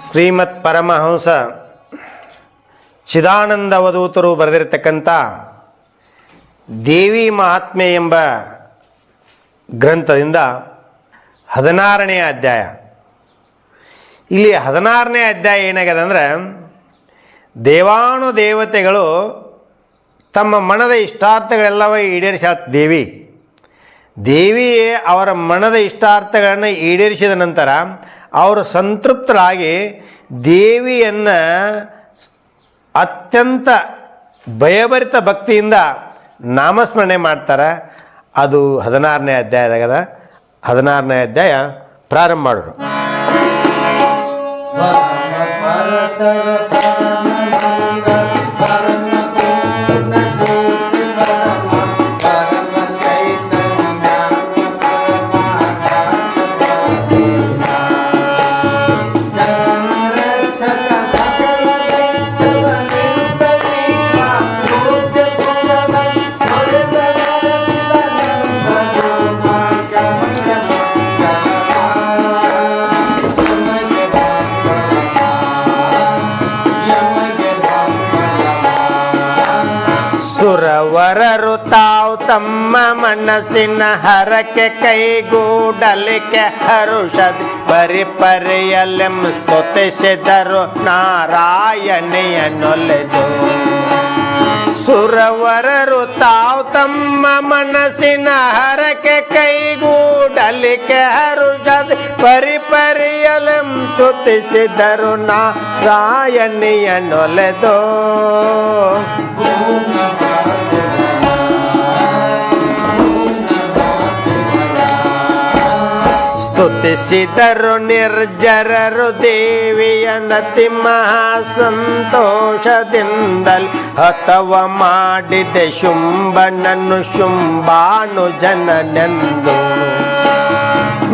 ಶ್ರೀಮತ್ ಪರಮಹಂಸ ಚಿದಾನಂದ ಅವಧೂತರು ಬರೆದಿರತಕ್ಕಂಥ ದೇವಿ ಮಹಾತ್ಮೆ ಎಂಬ ಗ್ರಂಥದಿಂದ 16ನೇ ಅಧ್ಯಾಯ. ಇಲ್ಲಿ 16ನೇ ಅಧ್ಯಾಯ ಏನಾಗಿದೆ ಅಂದರೆ, ದೇವಾನುದೇವತೆಗಳು ತಮ್ಮ ಮನದ ಇಷ್ಟಾರ್ಥಗಳೆಲ್ಲವೂ ಈಡೇರಿಸ ದೇವಿಯೇ ಅವರ ಮನದ ಇಷ್ಟಾರ್ಥಗಳನ್ನು ಈಡೇರಿಸಿದ ನಂತರ ಅವರು ಸಂತೃಪ್ತರಾಗಿ ದೇವಿಯನ್ನು ಅತ್ಯಂತ ಭಯಭರಿತ ಭಕ್ತಿಯಿಂದ ನಾಮಸ್ಮರಣೆ ಮಾಡ್ತಾರೆ. ಅದು 16ನೇ ಅಧ್ಯಾಯದಾಗದ. 16ನೇ ಅಧ್ಯಾಯ ಪ್ರಾರಂಭ ಮಾಡೋರು. ಸುರವರರು ತಾವು ತಮ್ಮ ಮನಸ್ಸಿನ ಹರಕೆ ಕೈಗೂಡಲಿಕ್ಕೆ ಹರುಷದ್ ಪರಿಪರಿಯಲೆಂ ಸ್ತುತಿಸಿದರು ನಾರಾಯಣಿಯನೊಲೆದು. ಸುರವರರು ತಾವು ತಮ್ಮ ಮನಸ್ಸಿನ ಹರಕೆ ಕೈಗೂಡಲಿಕ್ಕೆ ಹರುಷದ್ ಪರಿಪರಿಯಲೆಂ ಸ್ತುತಿಸಿದರು ನಾರಾಯಣಿಯನೊಲೆದು. ಸ್ತುತಿಸಿದರು ನಿರ್ಜರರು ದೇವಿಯ ನತಿ ಮಹಾ ಸಂತೋಷದಿಂದಲೇ ಹತವ ಮಾಡಿದೆ ಶುಂಭನನ್ನು ಶುಂಭಾನು ಜನನೆಂದು.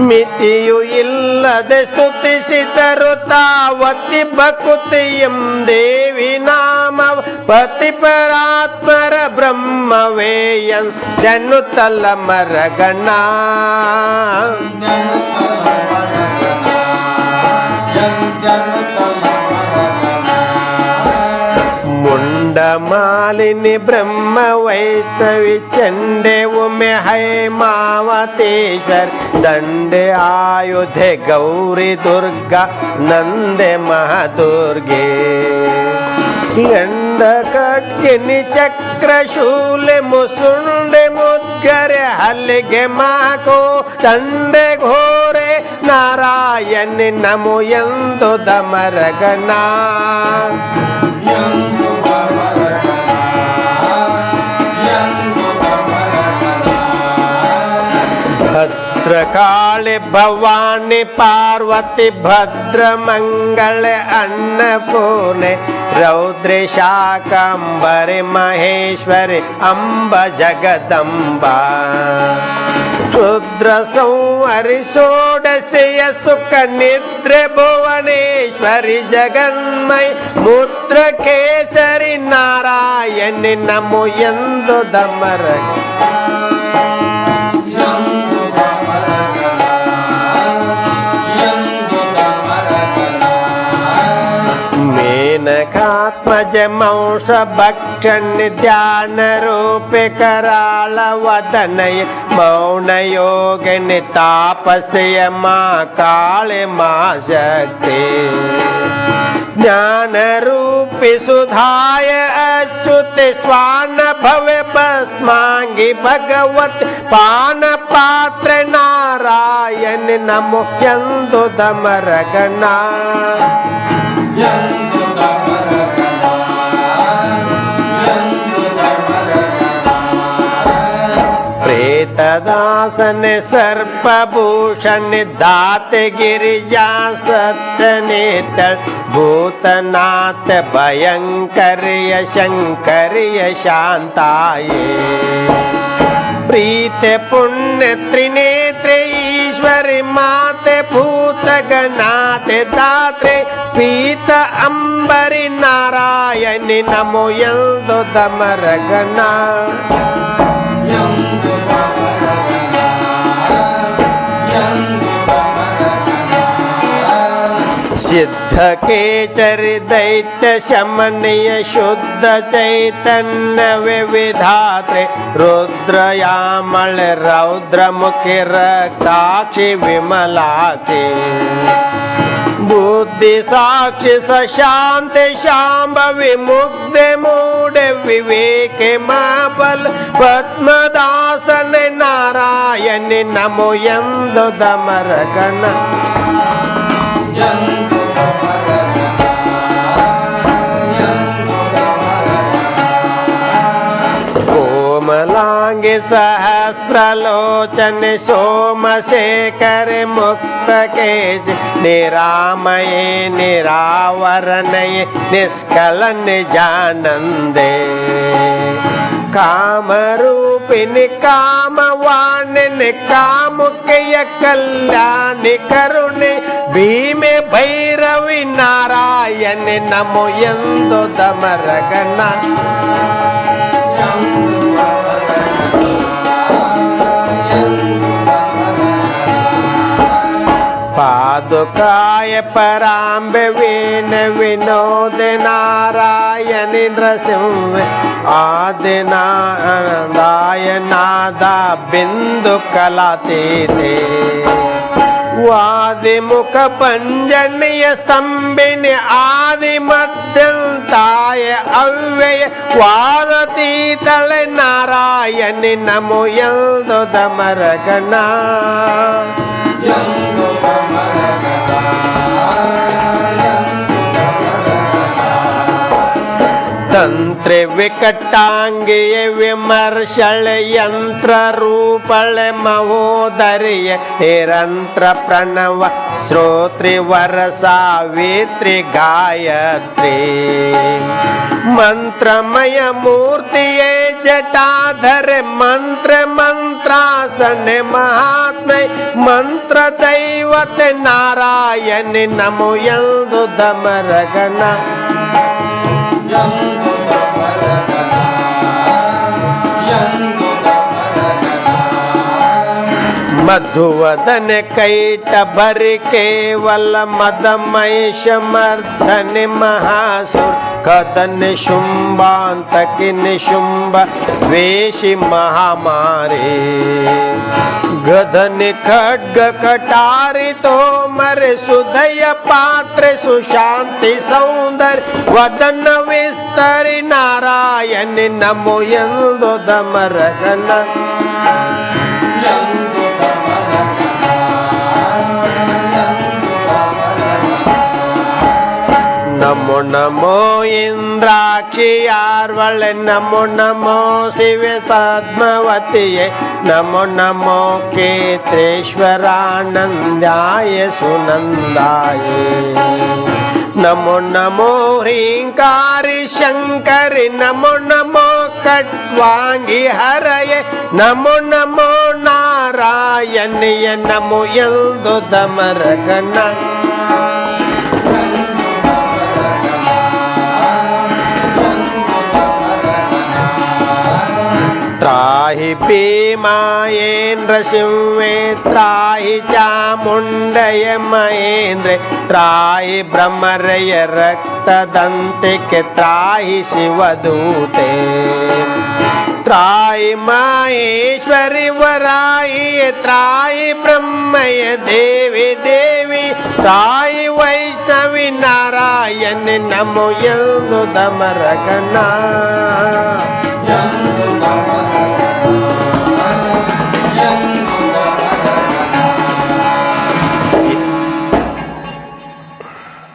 ಮಿತಿಯು ಇಲ್ಲದೆ ಸ್ತುತಿಸಿದರು ತಾವತಿ ಭಕುತಿಯಂ ದೇವಿ ನಾಮ ಪತಿಪರಾತ್ಮರ ಬ್ರಹ್ಮವೇಯನ್ನುತ್ತಲ ಮರಗಣ. ಮುಂಡಮಾಲಿನಿ ಬ್ರಹ್ಮ ವೈಷ್ಣವಿ ಚಂಡೆ ಉಮೆ ಹೈಮಾವತೇಶ್ವರ್ ದಂಡೆ ಆಯುಧೆ ಗೌರಿ ದುರ್ಗಾ ನಂದೆ ಮಹಾದುರ್ಗೆ. ಗಂಡ ಕಟ್ಕಿನಿ ಚಕ್ರ ಶೂಲೆ ಮುಸುಂಡೆ ಮುದ್ಗರೆ ಹಲ್ಲಿಗೆ ಮಾಕೋ ತಂಡೆ ಘೋರೆ ನಾರಾಯಣಿ ನಮೋ ಎಂದು ದಮರಗಣ. ಭದ್ರಕಾಳಿ ಭವಾನಿ ಪಾರ್ವತಿ ಭದ್ರ ಮಂಗಳೆ ಅನ್ನಪೂರ್ಣೆ ರೌದ್ರಿ ಶಾಕಾಂಬರಿ ಮಹೇಶ್ವರಿ ಅಂಬ ಜಗದಂಬ. ಕ್ಷುದ್ರ ಸಂವರಿ ಷೋಡಶೆಯ ಸುಖ ನಿದ್ರೆ ಭುವನೇಶ್ವರಿ ಜಗನ್ಮಯ ಮೂತ್ರ ಕೇಸರಿ ನಾರಾಯಣಿ ನಮೋ ಎಂದು ದಮರ. ಮೇನಕಾತ್ಮಜ ಮಂಸ ಭಕ್ಷಣಿ ಧ್ಯಾನ ರೂಪೆ ಕರಾಳ ವದನಯ ಮೌನ ಯೋಗಿನಿ ತಾಪಸಯ ಮಾ ಕಾಳೆ ಮಾ ಶಕ್ತಿ. ಜ್ಞಾನ ರೂಪಿ ಸುಧಾಯ ಅಚ್ಯುತೆ ಸ್ವಾನ ಭವೆ ಭಸ್ಮಾಂಗಿ ಭಗವತ್ ಪಾನ ಪಾತ್ರ ನಾರಾಯಣಿ ನಮೋ ಎಂದು ದಮರಗಣ. प्रेतदासने सर्पभूषण दाते गिरिजा सत्यनेतल भूतनाथ भयंकर्य शंकर्य शांताये. प्रीते पुण्य त्रिनेत्रे ईश्वरी माते भूत गणाते दात्रे पीत अंबरी नारायणि नमो ಎಂದು ದಮರಗಣ. सिद्ध केचरि दैत्य शमनीय शुद्ध चैतन्य विविधात्रे रुद्रयामल रौद्रमुखि रक्ताक्षि विमलाते बुद्धि साक्षि सशांति शांभवी मुग्ध मूढ़ विवेक माबल पद्मदासन नारायण नमो यंदो दमरगण कोमलांगे सहस्रलोचन सोमशेखर मुक्त केश निरामये निरावरणये निष्कलन जानंदे काम रूपिणी कामवाणिनि कामुकय कल्याणि करुणे भीमे भैरवी नारायण नमो यंदो दमरगण पादुकाय पराम्ब वीण विनोद नारायण नृसिंह आदिनादाय नादा बिंदु कलातीते वादिमुख पंजनीय स्तंभिनी आदि मध्यंताय अव्यय वादतीतल नारायण नमो यंदो दमरगण तंत्र विकटांगीय विमर्शल यंत्र रूपल महोदर्य निरंतर प्रणव श्रोत्रिवर सावित्री गायत्री मंत्रमय मूर्ति जटाधर मंत्र मंत्रासन महात्म्य मंत्र दैवत नारायण नमो यंदो दमरगण मधुवदन कैटभर केवल मदमय समर्धन महासुर कदन शुंभांतक निशुंभ वेशी महामारी गदन खड्ग कटारी तोमर सुदय पात्र सुशांति सौंदर्य वदन विस्तरि नारायण नमो यंदो दमरगण नमो नमो इंद्राक्षियार्वल नमो नमो शिव पद्मवती नमो नमो केत्रेश्वरानंदाय सुनंदाय नमो नमो ह्रींकारी शंकरि नमो नमो कट्वांगी हरये नमो नमो नारायणय नमो यंदो दमरगण त्राहि भीमायेन्द्र सिंहे त्राहि चामुण्डय महेन्द्र त्राहि भ्रमरय रक्तदन्तिके त्राहि शिवदूते त्राहि माहेश्वरि वराहि त्राहि ब्रह्मय देवी देवी त्राहि वैष्णवी नारायण नमो यंदो दमरगण